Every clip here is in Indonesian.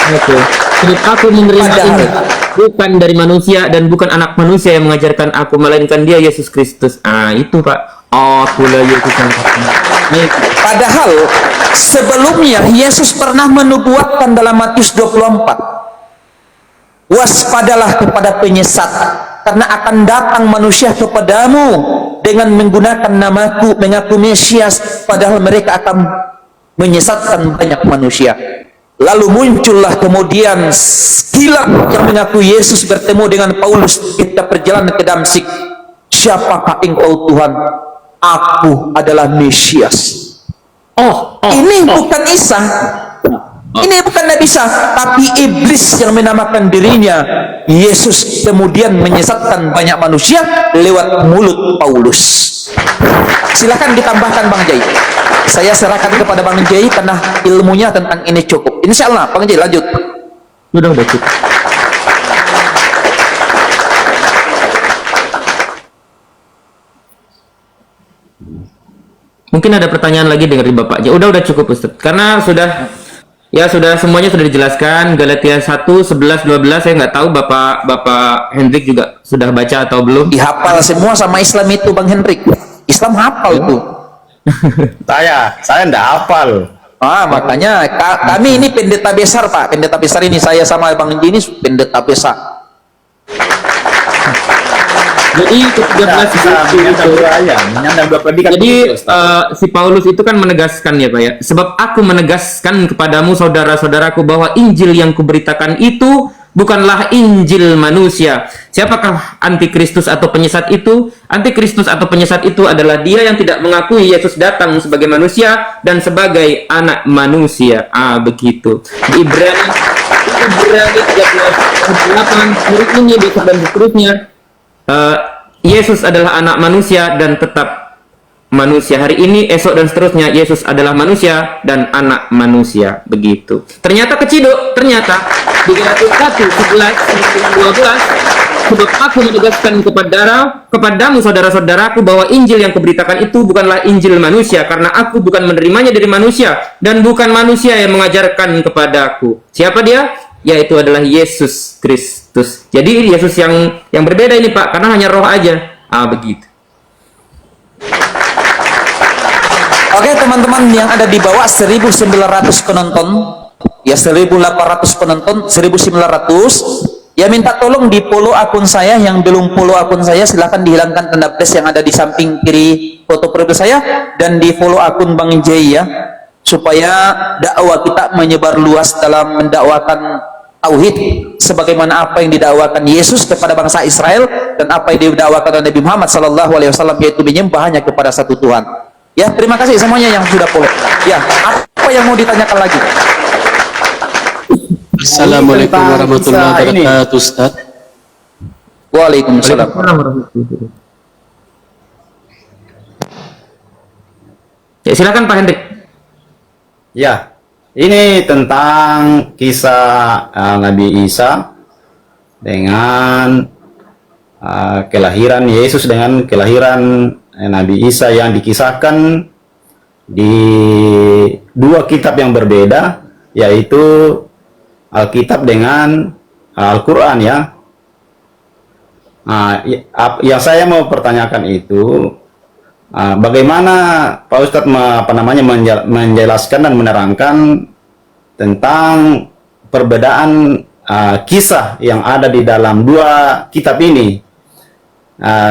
Oke. Sebab aku menerima Padahal ini bukan dari manusia dan bukan anak manusia yang mengajarkan aku, melainkan dia Yesus Kristus. Ah, itu Pak. Oh, pula Yesus yang baik. Padahal sebelumnya Yesus pernah menubuatkan dalam Matius 24, waspadalah kepada penyesat, karena akan datang manusia kepadamu dengan menggunakan namaku, mengaku Mesias, padahal mereka akan menyesatkan banyak manusia. Lalu muncullah kemudian kilat yang mengaku Yesus bertemu dengan Paulus ketika perjalanan ke Damsik. Siapakah engkau Tuhan? Aku adalah Mesias. Ini bukan Isa, ini bukan Nabi Isa, tapi iblis yang menamakan dirinya Yesus, kemudian menyesatkan banyak manusia lewat mulut Paulus. Silakan ditambahkan Bang Jai. Saya serahkan kepada Bang Jai karena ilmunya tentang ini cukup. Insya Allah Bang Jai lanjut. Udah cukup. Mungkin ada pertanyaan lagi dari Bapak aja. Udah cukup Ustaz. Karena sudah semuanya sudah dijelaskan. Galatia 1, 11, 12 saya nggak tahu Bapak Hendrik juga sudah baca atau belum. Dihafal semua sama Islam itu Bang Hendrik. Islam hafal tuh. Saya enggak hafal. Makanya kami ini pendeta besar Pak. Pendeta besar ini saya sama Bang Jai ini pendeta besar. Jadi si Paulus itu kan menegaskan ya Pak ya, sebab aku menegaskan kepadamu saudara-saudaraku bahwa Injil yang kuberitakan itu bukanlah Injil manusia. Siapakah antikristus atau penyesat itu? Antikristus atau penyesat itu adalah dia yang tidak mengakui Yesus datang sebagai manusia dan sebagai anak manusia. Begitu. Di Ibrani 13:8 ini dan seterusnya. Yesus adalah anak manusia dan tetap manusia hari ini, esok dan seterusnya. Yesus adalah manusia dan anak manusia. Begitu. Ternyata keciduk, ternyata di Galatia 1:11-12, sebab aku menegaskan kepadamu saudara-saudaraku bahwa Injil yang kuberitakan itu bukanlah Injil manusia, karena aku bukan menerimanya dari manusia dan bukan manusia yang mengajarkan kepadaku. Siapa dia? Yaitu adalah Yesus Kristus. Jadi Yesus yang berbeda ini Pak, karena hanya roh aja. Begitu. Oke teman-teman yang ada di bawah 1900 penonton, ya 1800 penonton, 1900, ya minta tolong di follow akun saya. Yang belum follow akun saya silahkan dihilangkan tanda plus yang ada di samping kiri foto profil saya, dan di follow akun Bang Jai ya, supaya dakwah kita menyebar luas dalam mendakwakan tauhid sebagaimana apa yang didakwakan Yesus kepada bangsa Israel dan apa yang didakwakan Nabi Muhammad SAW, yaitu menyembah hanya kepada satu Tuhan. Ya, terima kasih semuanya yang sudah follow. Ya, apa yang mau ditanyakan lagi? Assalamualaikum warahmatullahi wabarakatuh Ustaz. Waalaikumsalam. Ya, silakan Pak Hendrik. Ya, ini tentang kisah Nabi Isa dengan kelahiran Yesus dengan kelahiran Nabi Isa yang dikisahkan di dua kitab yang berbeda, yaitu Alkitab dengan Al-Quran ya. Yang saya mau pertanyakan itu, bagaimana Pak Ustadz menjelaskan dan menerangkan tentang perbedaan kisah yang ada di dalam dua kitab ini.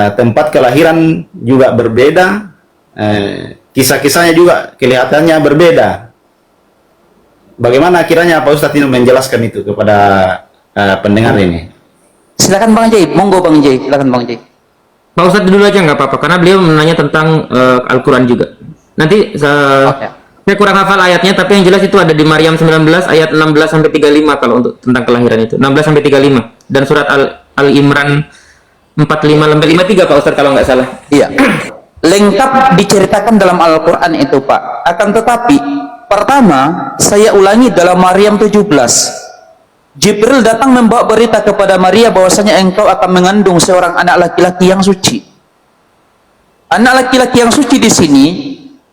Tempat kelahiran juga berbeda, kisah-kisahnya juga kelihatannya berbeda. Bagaimana kiranya Pak Ustadz ini menjelaskan itu kepada pendengar ini? Silakan Bang Jai, monggo Bang Jai, silakan Bang Jai. Pak Ustadz dulu aja nggak apa-apa, karena beliau menanya tentang Al-Quran juga. Nanti saya kurang hafal ayatnya, tapi yang jelas itu ada di Maryam 19 ayat 16-35 kalau untuk tentang kelahiran itu. 16-35 dan surat Al-Imran 45-53 Pak Ustadz kalau nggak salah. Iya. Lengkap diceritakan dalam Al-Quran itu Pak. Akan tetapi pertama saya ulangi dalam Maryam 17. Jibril datang membawa berita kepada Maria bahwasanya engkau akan mengandung seorang anak laki-laki yang suci. Anak laki-laki yang suci di sini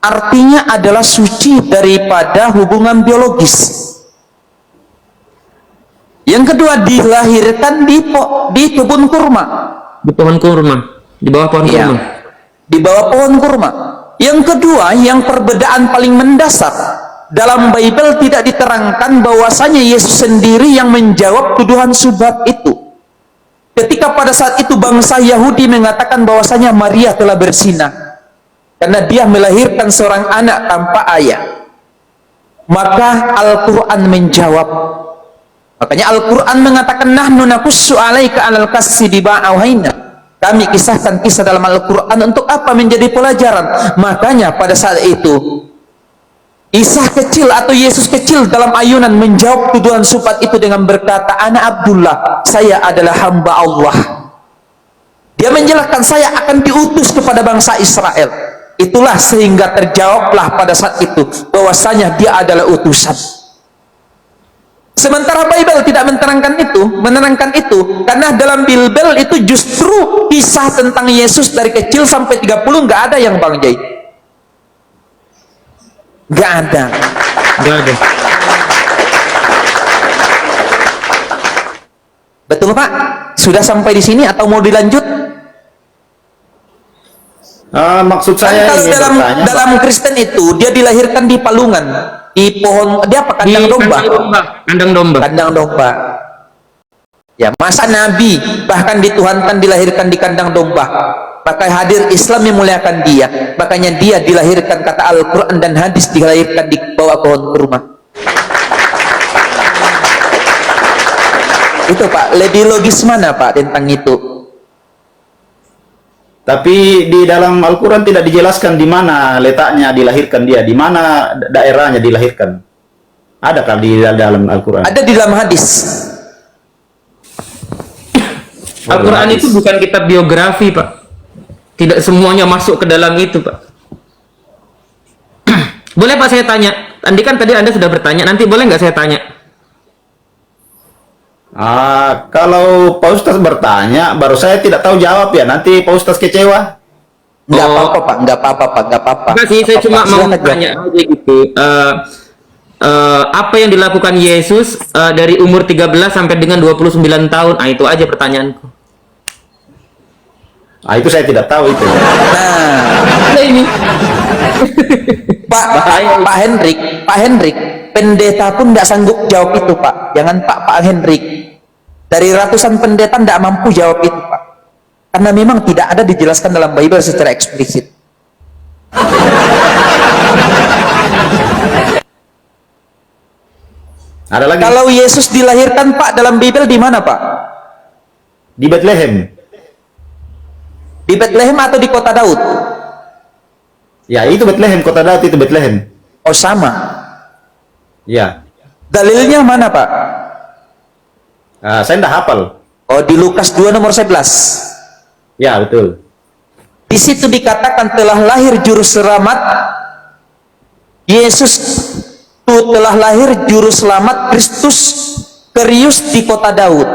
artinya adalah suci daripada hubungan biologis. Yang kedua, dilahirkan di kebun kurma. Di pohon kurma, di bawah pohon Iya, kurma. di bawah pohon kurma. Yang kedua, yang perbedaan paling mendasar, dalam Bible tidak diterangkan bahwasanya Yesus sendiri yang menjawab tuduhan subhat itu. Ketika pada saat itu bangsa Yahudi mengatakan bahwasanya Maria telah berzina karena dia melahirkan seorang anak tanpa ayah, maka Al-Quran menjawab. Makanya Al-Quran mengatakan, nahnu naqussu 'alaika 'alal qassi bima auhayna. Kami kisahkan kisah dalam Al-Quran untuk apa? Menjadi pelajaran. Makanya pada saat itu Isa kecil atau Yesus kecil dalam ayunan menjawab tuduhan subhat itu dengan berkata, Ana Abdullah, saya adalah hamba Allah. Dia menjelaskan, saya akan diutus kepada bangsa Israel. Itulah sehingga terjawablah pada saat itu bahwasanya dia adalah utusan. Sementara Bible tidak menerangkan itu, karena dalam Bible itu justru kisah tentang Yesus dari kecil sampai 30 nggak ada yang Bang Jai. Nggak ada. Nggak ada. Betul Pak? Sudah sampai di sini atau mau dilanjut? Maksud saya Kalau ini bertanya, dalam Kristen itu dia dilahirkan di palungan, di pohon, dia apa? Kandang domba. Kandang domba. Kandang domba. Ya, masa Nabi bahkan dituhankan dilahirkan di kandang domba. Maka hadir Islam memuliakan dia. Makanya dia dilahirkan, kata Al-Quran dan hadis, dilahirkan di bawah pohon kurma. Itu Pak, lebih logis mana Pak tentang itu? tapi di dalam Al-Quran tidak dijelaskan di mana letaknya dilahirkan dia, di mana daerahnya dilahirkan. Adakah di dalam Al-Quran? Ada di dalam hadis. Al-Quran itu bukan kitab biografi, Pak. Tidak semuanya masuk ke dalam itu, Pak. Boleh Pak saya tanya? Tadi Anda sudah bertanya, nanti boleh nggak saya tanya? Kalau Pak Ustaz bertanya, baru saya tidak tahu jawab ya. Nanti Pak Ustaz kecewa. Nggak apa-apa Pak, nggak apa-apa Pak, nggak apa-apa. Enggak sih, saya cuma mau Silakan, tanya aja gitu. Apa yang dilakukan Yesus dari umur 13 sampai dengan 29 tahun? Itu aja pertanyaanku. Itu saya tidak tahu itu. Nah, Ini. Pak Hendrik, pendeta pun tidak sanggup jawab itu Pak. Jangan Pak Hendrik. Dari ratusan pendeta tidak mampu jawab itu Pak. Karena memang tidak ada dijelaskan dalam Bible secara eksplisit. Ada lagi? Kalau Yesus dilahirkan Pak dalam Bible di mana Pak? Di Bethlehem. Di Bethlehem atau di kota Daud? Ya, itu Bethlehem, kota Daud itu Bethlehem. Oh sama. Ya. Dalilnya mana Pak? Saya tidak hafal. Oh di Lukas 2 nomor 11. Ya, betul. Di situ dikatakan telah lahir juru selamat. Yesus itu telah lahir juru selamat Kristus Krius di kota Daud.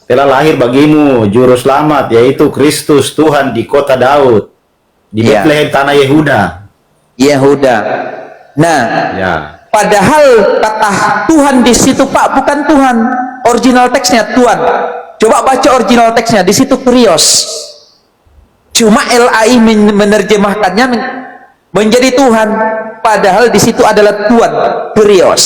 Telah lahir bagimu juru selamat, yaitu Kristus Tuhan di kota Daud, di Ya. Bethlehem tanah Yehuda. Yehuda. Nah, Ya. padahal kata Tuhan di situ Pak bukan Tuhan. Original teksnya Tuhan. Coba baca original teksnya, di situ Krios. Cuma LAI menerjemahkannya menjadi Tuhan, padahal di situ adalah Tuhan, Krios.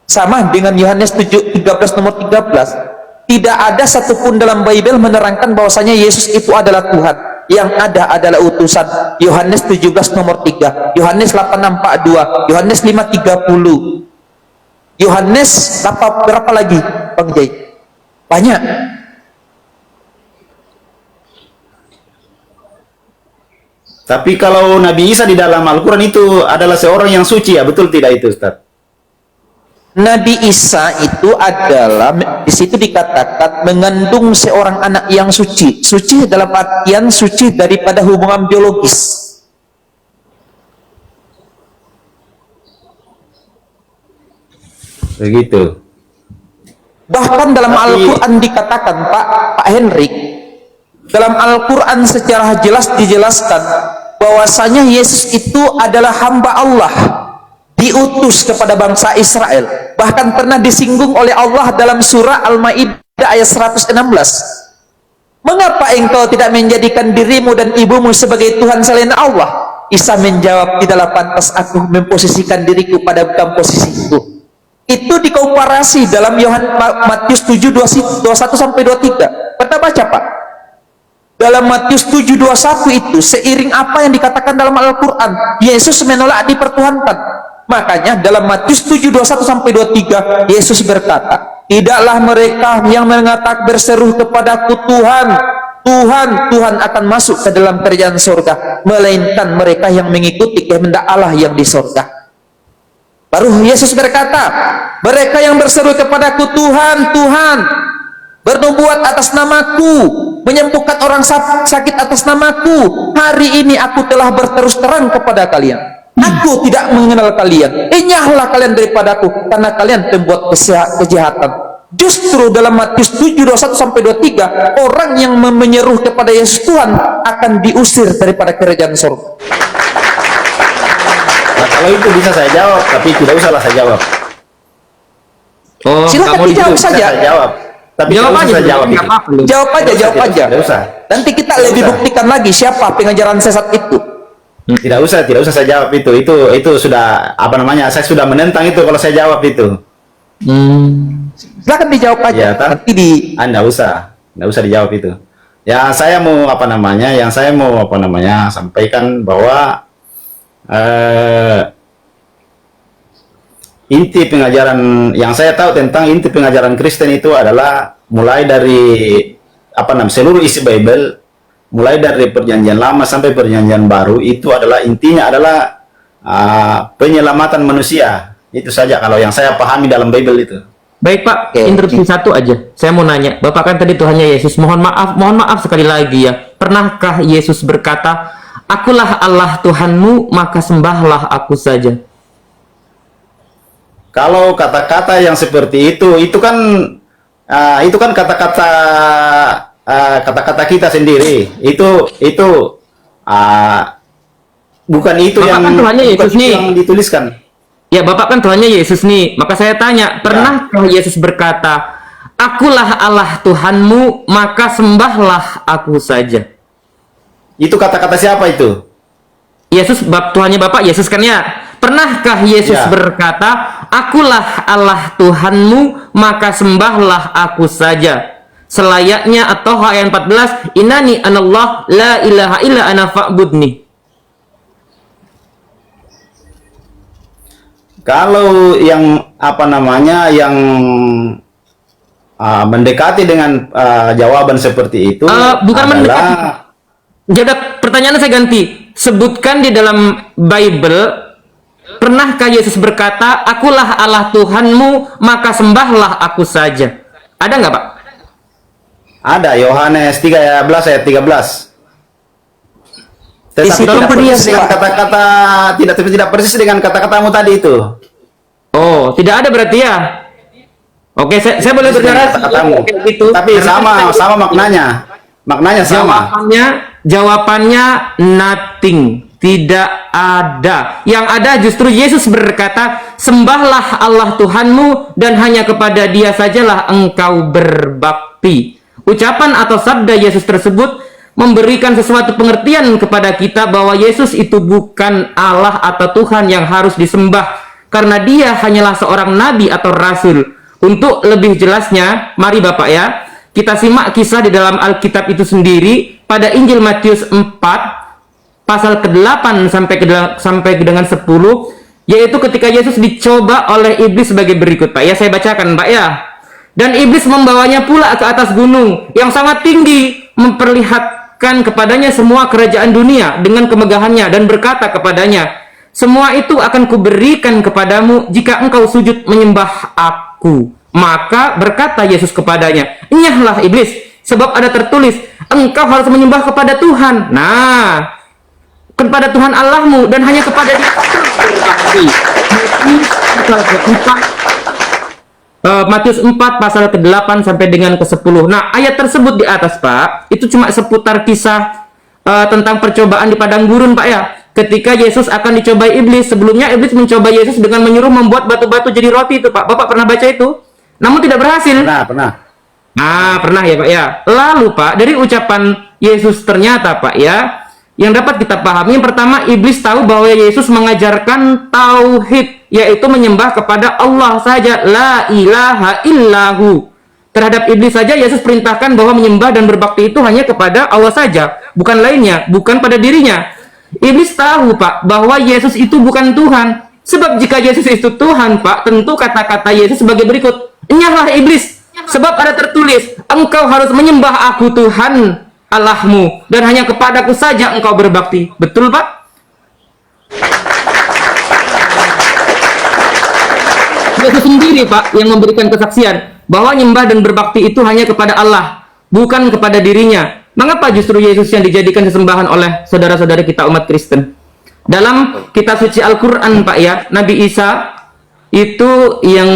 Sama dengan Yohanes 13 nomor 13. Tidak ada satupun dalam Bible menerangkan bahwasanya Yesus itu adalah Tuhan. Yang ada adalah utusan. Yohanes 17 nomor 3, Yohanes 8:42, Yohanes 5:30. Yohanes berapa lagi Bang Jai? Banyak. Tapi kalau Nabi Isa di dalam Al-Quran itu adalah seorang yang suci, ya betul tidak itu Ustaz? Nabi Isa itu adalah, di situ dikatakan mengandung seorang anak yang suci. Suci dalam artian suci daripada hubungan biologis. Begitu. Bahkan dalam Al-Quran dikatakan Pak Hendrik, dalam Al-Quran secara jelas dijelaskan bahwasanya Yesus itu adalah hamba Allah. diutus kepada bangsa Israel, bahkan pernah disinggung oleh Allah dalam surah Al-Maidah ayat 116. Mengapa engkau tidak menjadikan dirimu dan ibumu sebagai Tuhan selain Allah? Isa menjawab, tidaklah pantas aku memposisikan diriku pada bukan posisiku. Itu dikomparasi dalam Matius 7, 21 sampai 23. Pernah baca, Pak? Dalam Matius 7, 21 itu, seiring apa yang dikatakan dalam Al-Quran, Yesus menolak dipertuhankan. Makanya dalam Matius 7, 21 sampai 23, Yesus berkata, tidaklah mereka yang mengatakan berseru kepadaku Tuhan, Tuhan, Tuhan akan masuk ke dalam kerajaan surga, melainkan mereka yang mengikuti kehendak Allah yang di surga. Baru Yesus berkata, mereka yang berseru kepadaku Tuhan, Tuhan, bernubuat atas namaku, menyembuhkan orang sakit atas namaku, hari ini aku telah berterus terang kepada kalian, aku tidak mengenal kalian, enyahlah kalian daripadaku, karena kalian pembuat kejahatan. Justru dalam Matius 7, 21 sampai 23, orang yang menyeru kepada Yesus Tuhan akan diusir daripada kerajaan surga. Nah, kalau itu bisa saya jawab, tapi tidak usahlah saya jawab. Oh, Silakan kamu dijawab itu. saja. Saya jawab. Tapi Jawab tidak usah aja, saya jawab itu. Jawab aja, jawab aja. Tidak usah. Nanti kita Tidak lebih usah. buktikan lagi siapa pengajaran sesat itu. Tidak usah saya jawab itu. Itu sudah apa namanya? Saya sudah menentang itu kalau saya jawab itu. Silakan dijawab aja. Ya, tak? Nanti di Anda nggak usah dijawab itu. Ya, saya mau sampaikan bahwa inti pengajaran yang saya tahu tentang inti pengajaran Kristen itu adalah mulai dari seluruh isi Bible, mulai dari Perjanjian Lama sampai Perjanjian Baru, itu adalah intinya adalah penyelamatan manusia. Itu saja kalau yang saya pahami dalam Bible itu. Baik Pak, Oke. interupsi satu aja. Saya mau nanya, Bapak kan tadi Tuhannya Yesus. Mohon maaf sekali lagi ya. Pernahkah Yesus berkata, akulah Allah Tuhanmu, maka sembahlah aku saja? Kalau kata-kata yang seperti itu kan kata-kata kita sendiri. Itu bukan itu Bapak yang kan Tuhannya bukan Yesus itu nih. yang dituliskan. Ya Bapak kan Tuhannya Yesus nih. Maka saya tanya, pernahkah Yesus berkata, akulah Allah Tuhanmu, maka sembahlah aku saja? Itu kata-kata siapa itu? Yesus, Tuhannya Bapak Yesus kan ya? Pernahkah Yesus Ya. berkata, akulah Allah Tuhanmu, maka sembahlah aku saja? Selayaknya atau ayat 14, Innani anallah la ilaha illa ana fa'budni. Kalau yang yang mendekati dengan jawaban seperti itu Bukan mendekati. adalah Jadi pertanyaannya saya ganti. Sebutkan di dalam Bible, pernahkah Yesus berkata, akulah Allah Tuhanmu, maka sembahlah aku saja? Ada nggak Pak? ada Yohanes 13 ayat 13. Tetapi situ tidak persis, persis dengan Pak. kata-kata tidak persis dengan kata-katamu tadi itu. Oh, tidak ada berarti ya? Oke, saya boleh berbicara Kata-katamu. kayak gitu. Tapi Karena sama maknanya. Maknanya sama. Jawabannya nothing, tidak ada. Yang ada justru Yesus berkata, sembahlah Allah Tuhanmu dan hanya kepada Dia sajalah engkau berbakti. Ucapan atau sabda Yesus tersebut memberikan sesuatu pengertian kepada kita bahwa Yesus itu bukan Allah atau Tuhan yang harus disembah, karena Dia hanyalah seorang nabi atau rasul. Untuk lebih jelasnya, mari Bapak ya, kita simak kisah di dalam Alkitab itu sendiri pada Injil Matius 4 pasal ke-8 sampai dengan 10, yaitu ketika Yesus dicoba oleh iblis sebagai berikut, Pak ya. Saya bacakan, Pak ya. Dan iblis membawanya pula ke atas gunung yang sangat tinggi, memperlihatkan kepadanya semua kerajaan dunia dengan kemegahannya, dan berkata kepadanya, semua itu akan kuberikan kepadamu jika engkau sujud menyembah aku. Maka berkata Yesus kepadanya, enyahlah iblis, sebab ada tertulis, engkau harus menyembah kepada Tuhan. Nah, kepada Tuhan Allahmu, dan hanya kepada Dia berbakti. Matius 4 pasal ke-8 sampai dengan ke-10. Nah, ayat tersebut di atas, Pak, itu cuma seputar kisah tentang percobaan di padang gurun, Pak ya. ketika Yesus akan dicobai iblis. Sebelumnya iblis mencoba Yesus dengan menyuruh membuat batu-batu jadi roti itu, Pak. Bapak pernah baca itu? Namun tidak berhasil. Pernah. Ah, pernah ya, Pak ya. Lalu, Pak, dari ucapan Yesus ternyata, Pak ya, yang dapat kita pahami, yang pertama, iblis tahu bahwa Yesus mengajarkan tauhid, yaitu menyembah kepada Allah saja, la ilaha illahu. Terhadap iblis saja Yesus perintahkan bahwa menyembah dan berbakti itu hanya kepada Allah saja, bukan lainnya, bukan pada dirinya. Iblis tahu, Pak, bahwa Yesus itu bukan Tuhan. Sebab jika Yesus itu Tuhan, Pak, tentu kata-kata Yesus sebagai berikut, "Enyahlah iblis, sebab ada tertulis, engkau harus menyembah aku Tuhan Allahmu, dan hanya kepadaku saja engkau berbakti." Betul, Pak? Yesus sendiri, Pak, yang memberikan kesaksian bahwa nyembah dan berbakti itu hanya kepada Allah, bukan kepada dirinya. Mengapa justru Yesus yang dijadikan sesembahan oleh saudara-saudara kita umat Kristen? Dalam kitab suci Al-Quran, Pak ya, Nabi Isa itu yang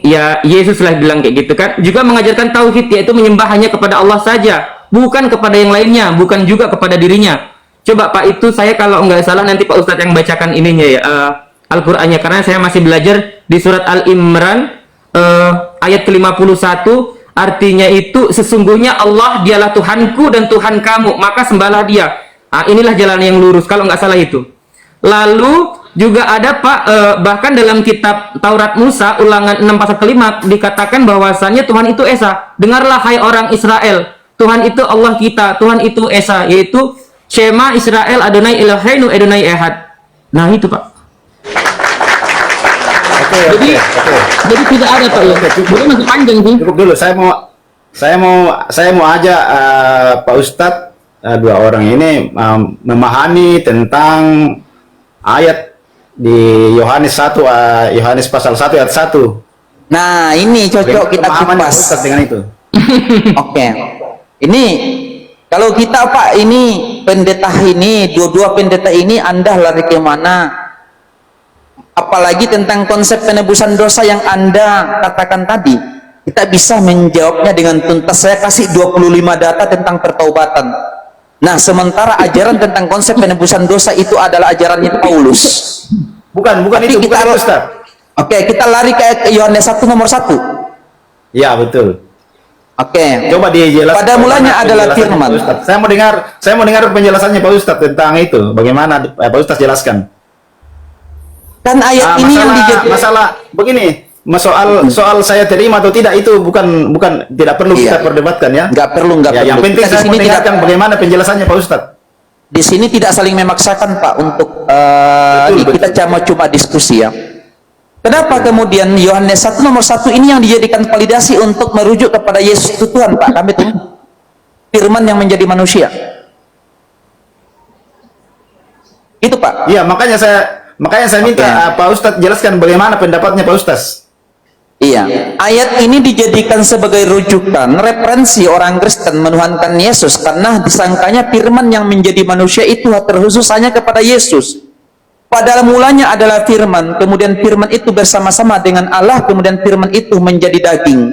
ya Yesus lah bilang kayak gitu kan, juga mengajarkan tauhid, yaitu menyembah hanya kepada Allah saja, bukan kepada yang lainnya, bukan juga kepada dirinya. Coba Pak, itu saya kalau nggak salah nanti Pak Ustadz yang bacakan ininya ya, Al-Qur'annya, karena saya masih belajar di surat Al-Imran ayat ke-51. Artinya itu, sesungguhnya Allah dialah Tuhanku dan Tuhan kamu, maka sembahlah dia. Inilah jalan yang lurus, kalau nggak salah itu. Lalu juga ada, Pak, bahkan dalam kitab Taurat Musa ulangan 6 pasal kelima dikatakan bahwasannya Tuhan itu Esa. Dengarlah hai orang Israel, Tuhan itu Allah kita, Tuhan itu Esa, yaitu Shema Israel Adonai Eloheinu Adonai Ehad. Nah itu, Pak. Jadi tidak ada, Pak ya. Jadi masih panjang sih. Cukup dulu, saya mau ajak Pak Ustadz, dua orang ini memahami tentang ayat di Yohanes 1, Yohanes pasal 1 ayat 1. Nah, ini cocok kita Pemahamannya kupas. Pak Ustadz dengan itu. Oke. Ini kalau kita, Pak, ini pendeta ini, dua-dua pendeta ini Anda lari ke mana? Apalagi tentang konsep penebusan dosa yang Anda katakan tadi, kita bisa menjawabnya dengan tuntas. Saya kasih 25 data tentang pertaubatan. Nah, sementara ajaran tentang konsep penebusan dosa itu adalah ajarannya Paulus. Bukan itu, kita, bukan Ustaz. Oke, kita lari ke Yohanes 1 nomor 1. Ya, betul. Oke. Coba dijelaskan. Pada mulanya adalah firman. Saya mau dengar penjelasannya Pak Ustadz tentang itu. Bagaimana Pak Ustadz jelaskan? Kan ayat ini yang dijadikan masalah begini, soal saya terima atau tidak itu bukan tidak perlu kita perdebatkan ya. Nggak perlu. Yang penting Kita saya di sini mendengarkan bagaimana penjelasannya Pak Ustadz. Di sini tidak saling memaksakan, Pak, untuk kita cuma diskusi ya. Kenapa kemudian Yohanes 1 nomor 1 ini yang dijadikan validasi untuk merujuk kepada Yesus itu Tuhan, Pak? Kami tuh firman yang menjadi manusia. Itu, Pak. Iya, makanya saya minta Pak Ustadz jelaskan bagaimana pendapatnya Pak Ustadz. Iya, ayat ini dijadikan sebagai rujukan referensi orang Kristen menuhankan Yesus karena disangkanya firman yang menjadi manusia itu terkhusus hanya kepada Yesus. Padahal mulanya adalah firman, kemudian firman itu bersama-sama dengan Allah, kemudian firman itu menjadi daging.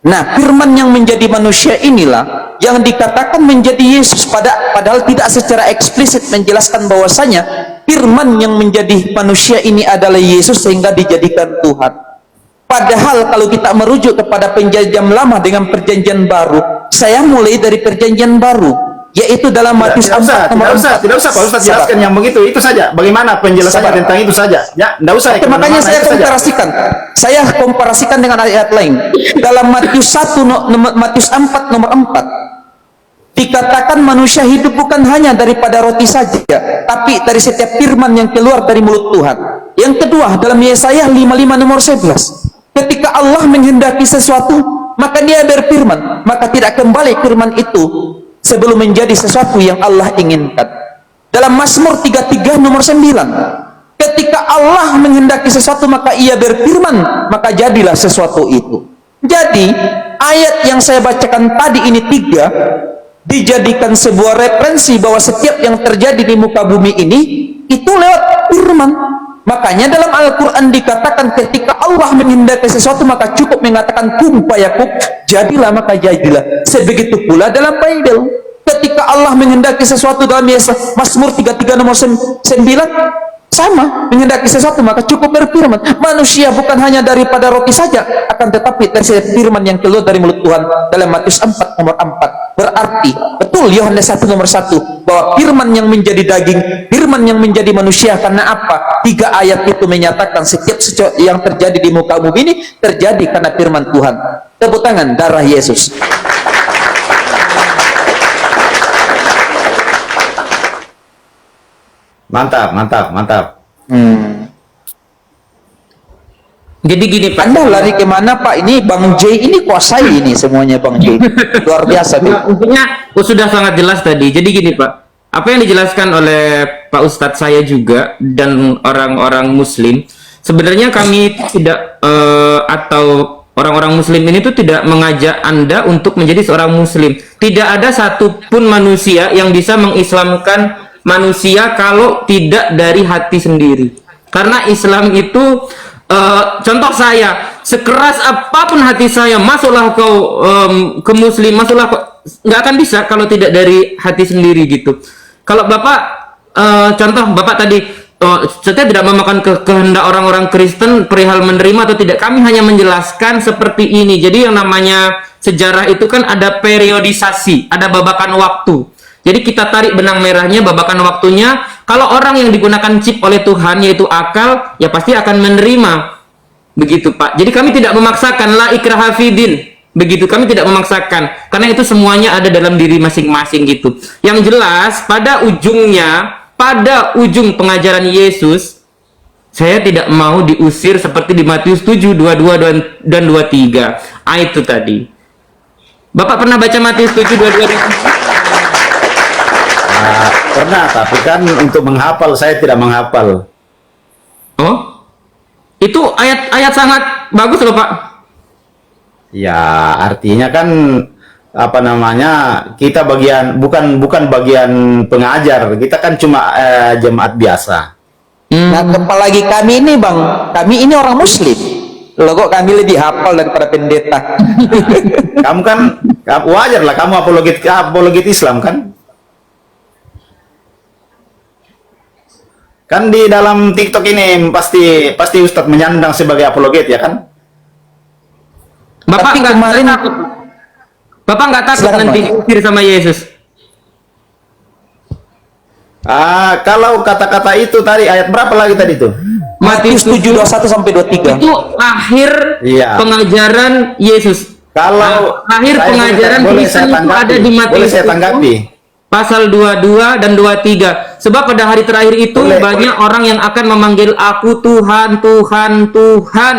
Nah, firman yang menjadi manusia inilah yang dikatakan menjadi Yesus, padahal tidak secara eksplisit menjelaskan bahwasanya firman yang menjadi manusia ini adalah Yesus sehingga dijadikan Tuhan. Padahal kalau kita merujuk kepada perjanjian lama dengan perjanjian baru, saya mulai dari perjanjian baru, yaitu dalam Matius 4 nomor 4. Tidak usah Pak Ustadz jelaskan yang begitu, itu saja. Bagaimana penjelasannya tentang itu saja. Ya, tidak usah. Makanya saya komparasikan. Saya komparasikan dengan ayat lain. Dalam Matius 4 nomor 4 dikatakan manusia hidup bukan hanya daripada roti saja, tapi dari setiap firman yang keluar dari mulut Tuhan. Yang kedua, dalam Yesaya 55 nomor 11, ketika Allah menghendaki sesuatu, maka dia berfirman, maka tidak kembali firman itu sebelum menjadi sesuatu yang Allah inginkan. Dalam Mazmur 33 nomor 9, ketika Allah menghendaki sesuatu maka ia berfirman, maka jadilah sesuatu itu. Jadi ayat yang saya bacakan tadi ini 3 dijadikan sebuah referensi bahwa setiap yang terjadi di muka bumi ini itu lewat firman. Makanya dalam Al-Quran dikatakan ketika Allah menghendaki sesuatu maka cukup mengatakan kun fayakun, jadilah maka jadilah. Sebegitu pula dalam Bible Ketika Allah menghendaki sesuatu dalam Mazmur 33 nomor 9, sama, menghendaki sesuatu maka cukup berfirman. Manusia bukan hanya daripada roti saja, akan tetapi dari firman yang keluar dari mulut Tuhan dalam Matius 4 nomor 4. Berarti betul Yohanes 1 nomor 1 bahwa firman yang menjadi daging, firman yang menjadi manusia. Karena apa? 3 ayat itu menyatakan setiap yang terjadi di muka bumi ini terjadi karena firman Tuhan. Tepuk tangan, darah Yesus. Mantap, mantap, mantap. Jadi gini Pak. Anda lari kemana Pak? Ini Bang J ini kuasai ini semuanya Bang J. Luar biasa tuh. Intinya sudah sangat jelas tadi. Jadi gini Pak, apa yang dijelaskan oleh Pak Ustadz saya juga dan orang-orang Muslim, sebenarnya kami tidak atau orang-orang Muslim ini tuh tidak mengajak Anda untuk menjadi seorang Muslim. Tidak ada satupun manusia yang bisa mengislamkan manusia kalau tidak dari hati sendiri. Karena Islam itu contoh saya, sekeras apapun hati saya, masuklah kau ke Muslim, masuklah kau, nggak akan bisa kalau tidak dari hati sendiri gitu. Kalau Bapak contoh Bapak tadi, saya tidak memakan kehendak orang-orang Kristen perihal menerima atau tidak. Kami hanya menjelaskan seperti ini. Jadi yang namanya sejarah itu kan ada periodisasi, ada babakan waktu. Jadi kita tarik benang merahnya, babakan waktunya. Kalau orang yang digunakan chip oleh Tuhan, yaitu akal, ya pasti akan menerima. Begitu Pak. Jadi kami tidak memaksakan, la ikraha fidin. Begitu, kami tidak memaksakan. Karena itu semuanya ada dalam diri masing-masing gitu. Yang jelas, pada ujungnya, pada ujung pengajaran Yesus, saya tidak mau diusir seperti di Matius 7, 22 dan 23. Itu tadi. Bapak pernah baca Matius 7, 22 dan 23? Pernah, tapi kan untuk menghafal saya tidak menghafal. Oh, itu ayat-ayat sangat bagus loh Pak. Ya, artinya kan apa namanya, kita bukan bagian pengajar, kita kan cuma jemaat biasa. Nah, apalagi kami ini Bang, kami ini orang Muslim. Loh kok kami lebih hafal daripada pendeta. Kamu kan wajar lah, kamu apologet Islam kan? Kan di dalam TikTok ini pasti Ustadz menyandang sebagai apologet ya kan? Bapak Tapi nggak kemarin- takut. Bapak nggak takut Silakan, nanti Pak. diusir sama Yesus? Kalau kata-kata itu tadi ayat berapa lagi tadi tuh? Matius 7, 21 sampai 23. Itu akhir Iya. pengajaran Yesus. Kalau akhir saya pengajaran boleh Kristen saya itu tanggapi, ada di Matius boleh saya tanggapi. pasal 22 dan 23. Sebab pada hari terakhir itu Boleh, banyak orang yang akan memanggil aku Tuhan, Tuhan, Tuhan.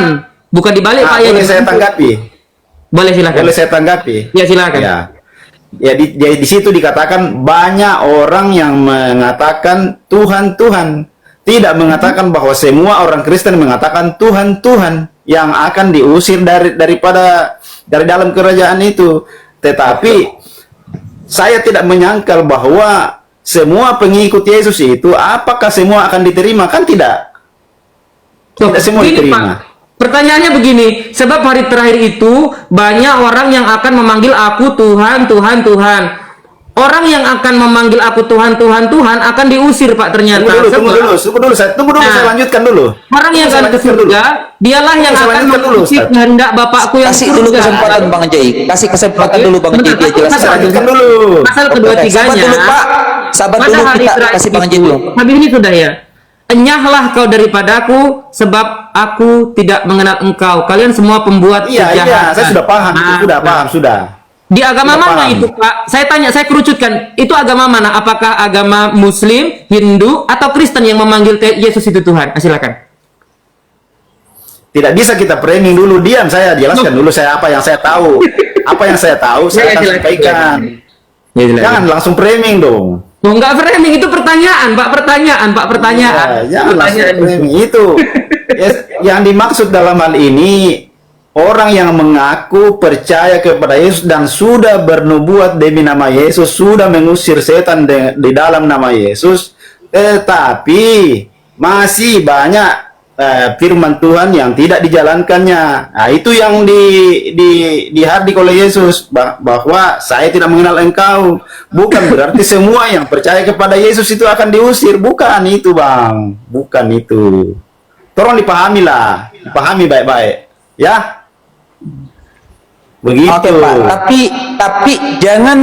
Bukan dibalik Pak ya. Boleh saya tanggapi? Boleh silakan. Boleh saya tanggapi? Ya silakan. Ya di situ dikatakan banyak orang yang mengatakan Tuhan Tuhan, tidak mengatakan bahwa semua orang Kristen mengatakan Tuhan Tuhan yang akan diusir dari dalam kerajaan itu. Tetapi saya tidak menyangkal bahwa semua pengikut Yesus itu apakah semua akan diterima, kan tidak. Tidak semua Begini, diterima. Pak. Pertanyaannya begini, sebab hari terakhir itu banyak orang yang akan memanggil aku Tuhan, Tuhan, Tuhan. Orang yang akan memanggil aku Tuhan, Tuhan, Tuhan akan diusir Pak ternyata. Tunggu dulu, saya lanjutkan dulu. Orang yang akan ke surga, dialah yang Saya akan lanjutkan dulu, mengikuti Ustaz. kehendak Bapakku yang Kasih dulu surga. kesempatan Bang Jai. Kasih kesempatan dulu Bang Jai dia jelaskan. Saya lanjutkan dulu. Pasal Sabar kedua-tiganya. dulu Pak. Sabar Pada dulu, hari kita terakhir kasih Bang Jai itu, dulu. habis ini sudah ya. Enyahlah kau daripadaku, sebab aku tidak mengenal engkau. Kalian semua pembuat Iya, kejahatan. saya sudah paham, Nah, sudah paham, sudah. Di agama Sudah mana paham. itu Pak? Saya tanya, saya kerucutkan. Itu agama mana? Apakah agama Muslim, Hindu, atau Kristen yang memanggil Yesus itu Tuhan? Silakan. Tidak bisa kita framing dulu, diam, saya jelaskan dulu saya apa yang saya tahu. Apa yang saya tahu saya akan sampaikan. Ya, silakan. Jangan langsung framing dong. Oh, enggak framing, itu pertanyaan, Pak. Pertanyaan. Ya, jangan langsung framing itu. Yang dimaksud dalam hal ini orang yang mengaku percaya kepada Yesus dan sudah bernubuat demi nama Yesus, sudah mengusir setan di dalam nama Yesus, tetapi masih banyak firman Tuhan yang tidak dijalankannya. Nah, itu yang dihardik oleh Yesus, bahwa saya tidak mengenal engkau. Bukan berarti semua yang percaya kepada Yesus itu akan diusir. Bukan itu, Bang. Bukan itu. Tolong dipahamilah, dipahami baik-baik, ya. Begitu. Oke, Pak. Tapi jangan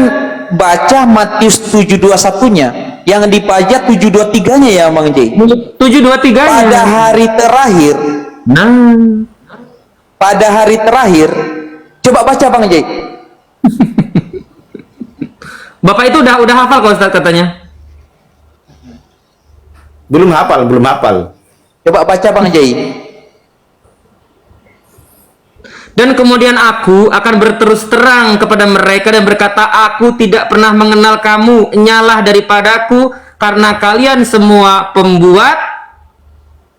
baca Matius 7:21-nya. Yang dibaca 7:23-nya ya, Bang J. 7:23-nya. Pada hari terakhir, Nah, pada hari terakhir, coba baca, Bang J. Bapak itu udah hafal kok Ustaz katanya. Belum hafal, belum hafal. Coba baca, Bang J. Dan kemudian aku akan berterus terang kepada mereka dan berkata, aku tidak pernah mengenal kamu, nyalah daripadaku, karena kalian semua pembuat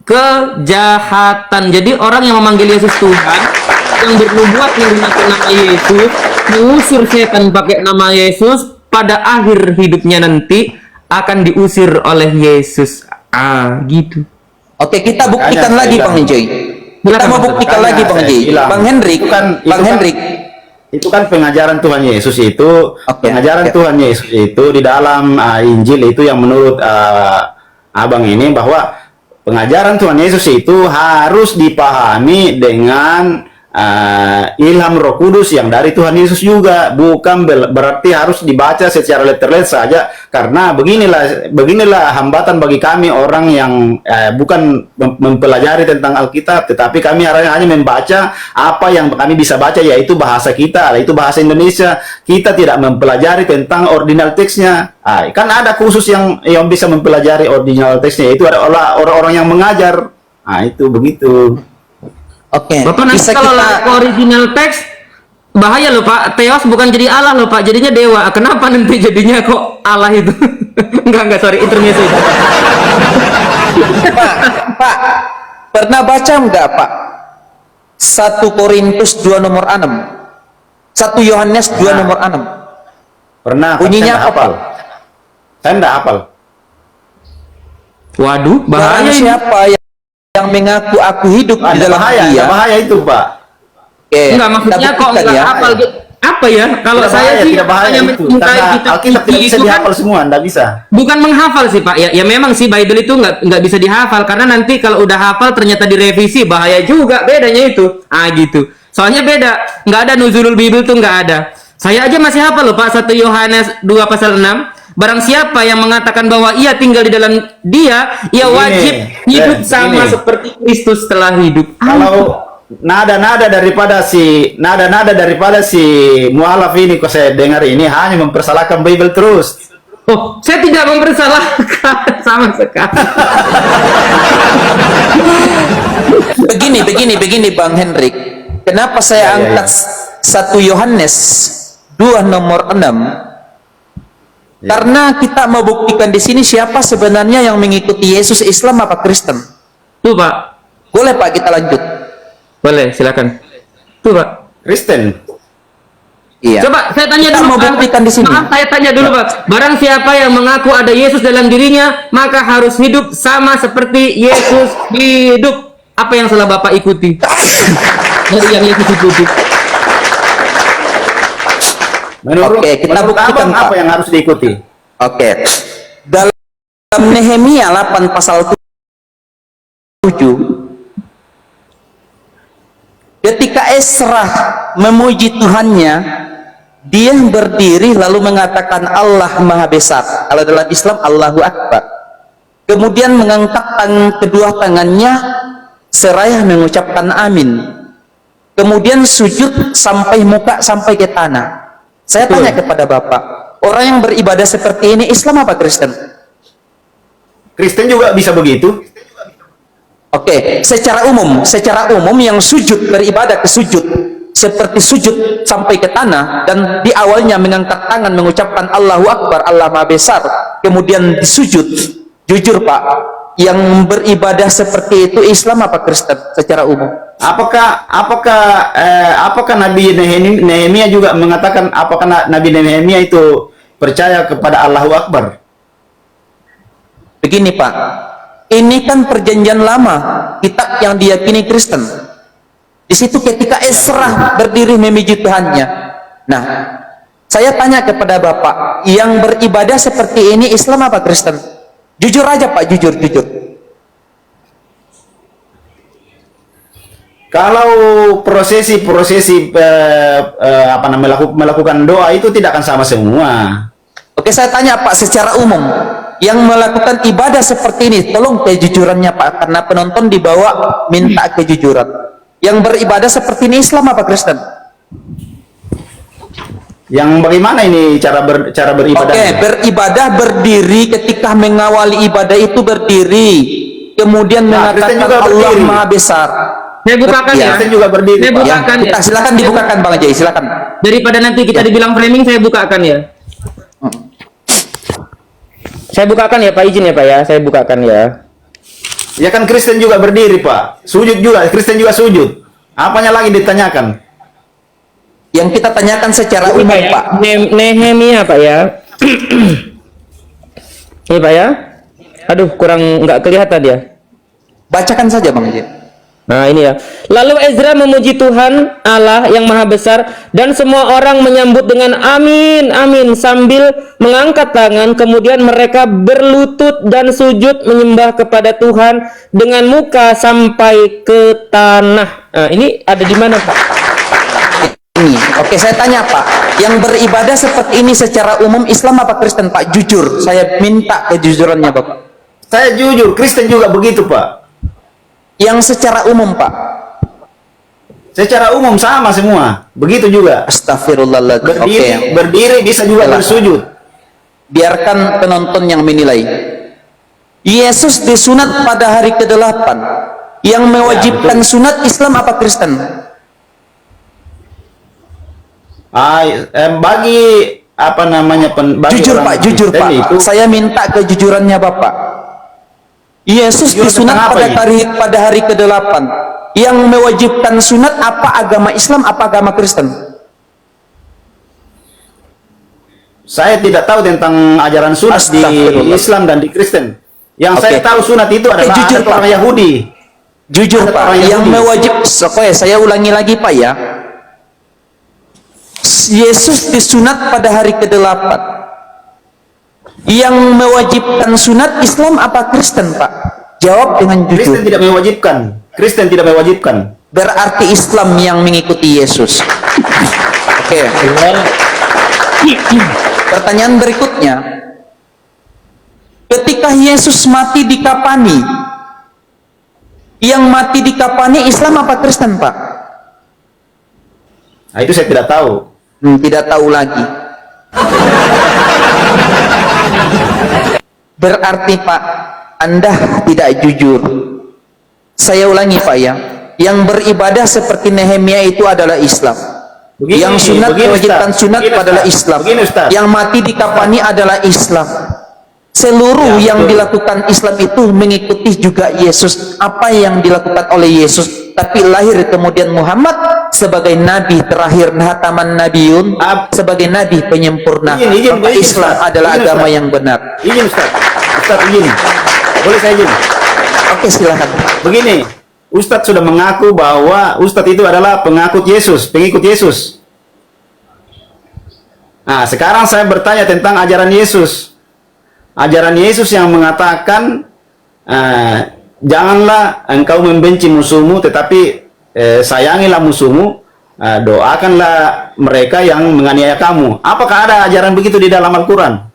kejahatan. Jadi orang yang memanggil Yesus Tuhan, yang bernubuat menggunakan nama Yesus, mengusir setan pakai nama Yesus, pada akhir hidupnya nanti akan diusir oleh Yesus. Gitu. Oke, kita buktikan Makanya lagi, saya Bang bilang. Joy. Kita mau buktikan lagi, Bang Joy. Bang Hendrik, Bang Hendrik. Itu kan pengajaran Tuhan Yesus itu, Oke, pengajaran oke. Tuhan Yesus itu di dalam Injil itu yang menurut abang ini, bahwa pengajaran Tuhan Yesus itu harus dipahami dengan ilham Roh Kudus yang dari Tuhan Yesus juga, bukan berarti harus dibaca secara letterlet saja, karena beginilah hambatan bagi kami orang yang bukan mempelajari tentang Alkitab, tetapi kami hanya membaca apa yang kami bisa baca, yaitu bahasa kita, yaitu bahasa Indonesia. Kita tidak mempelajari tentang ordinal teksnya. Kan ada khusus yang bisa mempelajari ordinal teksnya, itu ada orang-orang yang mengajar. Itu begitu. Oke, Bapak nanti bisa kalau kita lari ke original teks, bahaya loh Pak. Theos bukan jadi Allah loh Pak, jadinya dewa. Kenapa nanti jadinya kok Allah itu? enggak, sorry, intermezzo itu. Pak, pernah baca enggak, Pak? 1 Korintus 2 nomor 6. 1 Yohanes 2 nomor 6. Pernah. Bunyinya saya hafal. Saya enggak hafal. Waduh, bahaya Barang ini. siapa yang mengaku aku hidup di dalam dia. Bahaya itu, Pak. Oke, Enggak, maksudnya kita kok buktikan enggak ya. hafal gitu. Apa ya? Kalau Tidak saya bahaya, sih tidak bahaya hanya itu. mencintai Karena kitab Alkitab tidak bisa itu kan dihafal semua, enggak bisa. bukan menghafal sih Pak. Ya memang sih Bible itu nggak bisa dihafal, karena nanti kalau udah hafal ternyata direvisi, bahaya juga, bedanya itu. Gitu. Soalnya beda, nggak ada nuzulul Bible tuh, nggak ada. Saya aja masih hafal loh Pak, 1 Yohanes 2 pasal 6. Barang siapa yang mengatakan bahwa ia tinggal di dalam dia, ia wajib hidup sama seperti Kristus telah hidup. Kalau nada-nada daripada si mualaf ini, kok saya dengar ini hanya mempersalahkan Bible terus. Oh, saya tidak mempersalahkan sama sekali. Begini Bang Hendrik. Kenapa saya angkat 1 Yohanes 2 nomor 6? Karena kita mau buktikan di sini siapa sebenarnya yang mengikuti Yesus, Islam apa Kristen. Tuh Pak. Boleh Pak kita lanjut? Boleh, silakan. Tuh Pak. Kristen. Iya. Coba saya tanya Kita dulu mau Pak. buktikan di sini. Maaf, saya tanya dulu Pak. Barang siapa yang mengaku ada Yesus dalam dirinya, maka harus hidup sama seperti Yesus hidup. Apa yang salah Bapak ikuti? Dari yang Yesus ikuti. Oke, kita buktikan, abang, apa Pak. yang harus diikuti? Oke. Dalam Nehemia 8 pasal 7, ketika Esra memuji Tuhannya, dia berdiri lalu mengatakan Allah Maha Besar. Kalau dalam Islam Allahu Akbar. Kemudian mengangkat kedua tangannya seraya mengucapkan amin. Kemudian sujud sampai muka sampai ke tanah. Saya tanya kepada Bapak, orang yang beribadah seperti ini Islam apa Kristen? Kristen juga bisa begitu? Oke, secara umum yang sujud, beribadah ke sujud seperti sujud sampai ke tanah dan di awalnya mengangkat tangan mengucapkan Allahu Akbar, Allah Maha Besar, kemudian disujud. Jujur Pak, yang beribadah seperti itu Islam apa Kristen secara umum? Apakah Nabi Nehemia juga mengatakan, apakah Nabi Nehemia itu percaya kepada Allahu Akbar? Begini Pak, Ini kan perjanjian lama, kitab yang diyakini Kristen. Di situ ketika Ezra berdiri memuji Tuhannya. Nah, saya tanya kepada Bapak, yang beribadah seperti ini Islam apa Kristen? Jujur aja Pak, jujur. Kalau prosesi melakukan doa itu tidak akan sama semua. Oke, saya tanya Pak secara umum, yang melakukan ibadah seperti ini, tolong kejujurannya Pak, karena penonton dibawa minta kejujuran. Yang beribadah seperti ini Islam apa Kristen? Yang bagaimana ini cara beribadah? Oke, beribadah berdiri, ketika mengawali ibadah itu berdiri, kemudian mengatakan Kristen juga Allah berdiri. Maha Besar. Saya bukakan ya. Kristen juga berdiri, Saya Pak. bukakan ya. Silakan dibukakan Bang Jai, silakan. Daripada nanti kita dibilang framing, saya bukakan ya. Saya bukakan ya Pak, izin ya Pak ya. Saya bukakan ya. Ya kan Kristen juga berdiri, Pak. Sujud juga, Kristen juga sujud. Apanya lagi ditanyakan? Yang kita tanyakan secara umum Pak ya. Pak. Nehemia Pak ya. Ini Pak ya. Aduh, kurang nggak kelihatan ya. Bacakan saja Bang Jai. Nah ini ya. Lalu Ezra memuji Tuhan Allah yang maha besar, dan semua orang menyambut dengan amin, amin, sambil mengangkat tangan. Kemudian mereka berlutut dan sujud menyembah kepada Tuhan dengan muka sampai ke tanah. Nah, ini ada di mana Pak? Ini, oke, saya tanya Pak, yang beribadah seperti ini secara umum Islam apa Kristen Pak? Jujur, saya minta kejujurannya Bapak. Saya jujur, Kristen juga begitu, Pak. Yang secara umum Pak? Secara umum sama semua, begitu juga. Astagfirullahaladzim. Berdiri bisa juga bersujud. Biarkan penonton yang menilai. Yesus disunat pada hari ke-8. Yang mewajibkan sunat Islam apa Kristen? Bagi apa namanya Jujur Pak, jujur Pak. itu, Saya minta kejujurannya Bapak. Yesus Jujur disunat tentang apa pada hari ke-8. Yang mewajibkan sunat apa agama Islam apa agama Kristen? saya tidak tahu tentang ajaran sunat di Islam dan di Kristen. Yang saya tahu sunat itu adalah jujur, orang Yahudi. Jujur Ada Pak, orang yang Yahudi. mewajib, saya ulangi lagi Pak ya. Yesus disunat pada hari ke-8. Yang mewajibkan sunat Islam apa Kristen Pak? Jawab dengan jujur. Kristen tidak mewajibkan. Kristen tidak mewajibkan. Berarti Islam yang mengikuti Yesus. Oke. Pertanyaan berikutnya. Ketika Yesus mati di kapani, yang mati di kapani Islam apa Kristen Pak? Nah, itu saya tidak tahu. Tidak tahu lagi. Berarti Pak, Anda tidak jujur. Saya ulangi Pak ya, yang beribadah seperti Nehemia itu adalah Islam. Yang sunat mewajibkan sunat adalah Islam. Yang mati di kapani adalah Islam. Seluruh yang dilakukan Islam itu mengikuti juga Yesus. Apa yang dilakukan oleh Yesus, tapi lahir kemudian Muhammad sebagai nabi terakhir, hataman nabiyun, sebagai nabi penyempurna. Maka Islam adalah agama yang benar. Izin Ustaz. Ustaz izin. Boleh saya izin? Oke, silakan. Begini, Ustadz sudah mengaku bahwa Ustadz itu adalah pengikut Yesus. Nah, sekarang saya bertanya tentang ajaran Yesus. Ajaran Yesus yang mengatakan, janganlah engkau membenci musuhmu, tetapi sayangilah musuhmu, doakanlah mereka yang menganiaya kamu. Apakah ada ajaran begitu di dalam Al-Quran?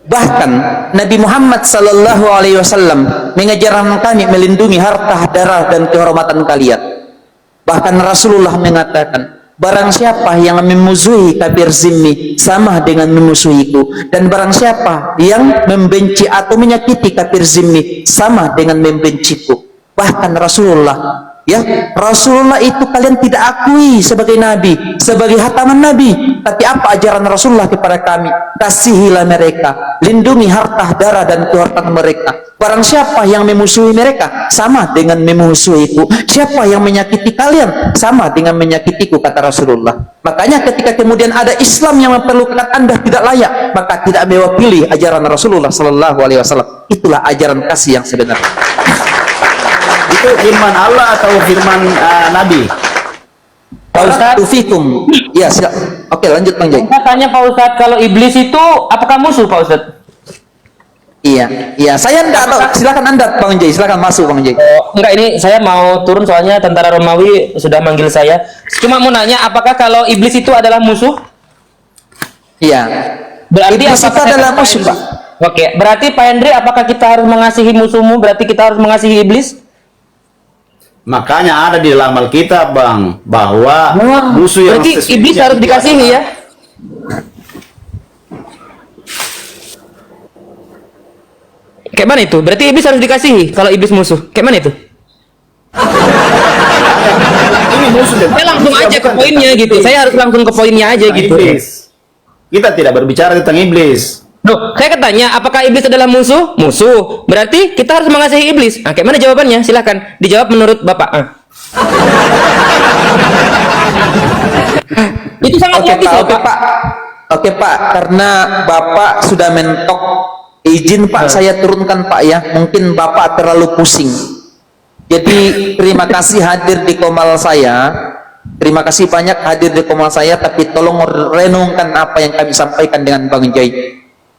Bahkan Nabi Muhammad sallallahu alaihi wasallam mengajarkan kami melindungi harta, darah dan kehormatan kalian. Bahkan Rasulullah mengatakan, barang siapa yang memusuhi kafir zimmi sama dengan memusuhiku, dan barang siapa yang membenci atau menyakiti kafir zimmi sama dengan membenciku. Bahkan Rasulullah Ya, Rasulullah itu kalian tidak akui sebagai nabi, sebagai hataman nabi. Tapi apa ajaran Rasulullah kepada kami? Kasihilah mereka, lindungi harta darah dan kehormatan mereka. Barang siapa yang memusuhi mereka, sama dengan memusuhiku. Siapa yang menyakiti kalian, sama dengan menyakitiku, kata Rasulullah. Makanya ketika kemudian ada Islam yang memperlukan Anda tidak layak, maka tidak mewakili ajaran Rasulullah Sallallahu Alaihi Wasallam. Itulah ajaran kasih yang sebenarnya. Itu firman Allah atau firman Nabi? Pak Ustadz, Tufikum. Ya, silakan. Oke, lanjut Bang Jai. saya tanya Pak Ustadz, kalau iblis itu apakah musuh Pak Ustadz? Iya, saya enggak tahu. Silakan Anda Bang Jai, silakan masuk Bang Jai. Oh, enggak, ini saya mau turun soalnya tentara Romawi sudah manggil saya. Cuma mau nanya, apakah kalau iblis itu adalah musuh? Iya. Berarti Iblis itu apakah adalah musuh, Pak. Oke, berarti Pak Hendri, apakah kita harus mengasihi musuhmu? Berarti kita harus mengasihi iblis? Makanya ada di dalam Alkitab, Bang, bahwa musuh yang berarti sesungguhnya iblis harus itu dikasihi adalah- ya? Kayak mana itu? Berarti iblis harus dikasihi kalau iblis musuh. Kayak mana itu? Ini musuh dan Saya langsung manusia, aja ke bukan poinnya tentang gitu. iblis. Saya harus langsung ke poinnya aja Tentang gitu. iblis. Kita tidak berbicara tentang iblis. Loh, saya ketanya, apakah iblis adalah musuh? Musuh. Berarti kita harus mengasihi iblis. Nah, kayak mana jawabannya? Silahkan dijawab menurut Bapak. Itu sangat Oke, logis Pak. loh, Oke, Pak. Pak. Oke, Pak. Karena Bapak sudah mentok, izin Pak saya turunkan Pak ya. Mungkin Bapak terlalu pusing. Jadi terima kasih hadir di komal saya. Terima kasih banyak hadir di komal saya. Tapi tolong renungkan apa yang kami sampaikan dengan Bang Jai.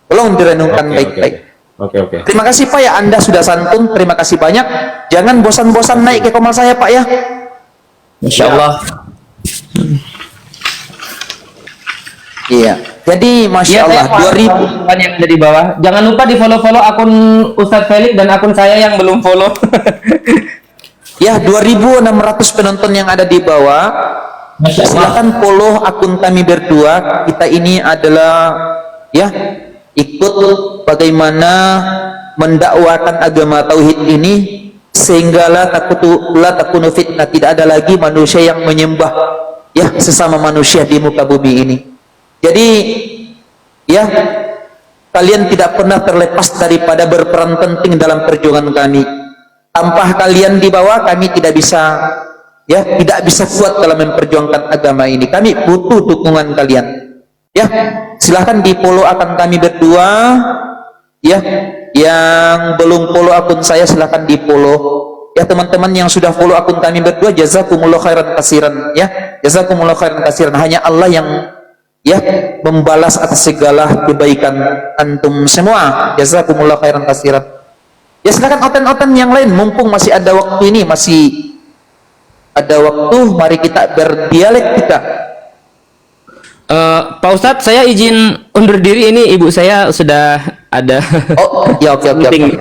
Tolong direnungkan baik-baik. Oke. Terima kasih Pak ya, Anda sudah santun. Terima kasih banyak. Jangan bosan-bosan naik ke komal saya Pak ya. Insya Allah. Iya. Jadi Masya Allah 2000. yang ada di bawah. Jangan lupa di follow akun Ustadz Felix dan akun saya yang belum follow. Ya, 2.600 penonton yang ada di bawah. Silakan follow akun kami berdua. Kita ini adalah ya ikut bagaimana mendakwakan agama tauhid ini sehingga la takunu fitnah, tidak ada lagi manusia yang menyembah ya sesama manusia di muka bumi ini. Jadi ya kalian tidak pernah terlepas daripada berperan penting dalam perjuangan kami. Tanpa kalian di bawah kami tidak bisa ya tidak bisa kuat dalam memperjuangkan agama ini. Kami butuh dukungan kalian. Ya, silahkan di follow akun kami berdua. Ya, yang belum follow akun saya silahkan di follow. Ya, teman-teman yang sudah follow akun kami berdua, jazakumullah khairan kasiran. Ya, jazakumullah khairan kasiran. Hanya Allah yang ya membalas atas segala kebaikan antum semua. Jazakumullah khairan kasiran. Ya, silakan oten-oten yang lain. Mumpung masih ada waktu ini, masih ada waktu. Mari kita berdialektika. Pak Ustadz, saya izin undur diri, ini ibu saya sudah ada Oh, ya oke. meeting.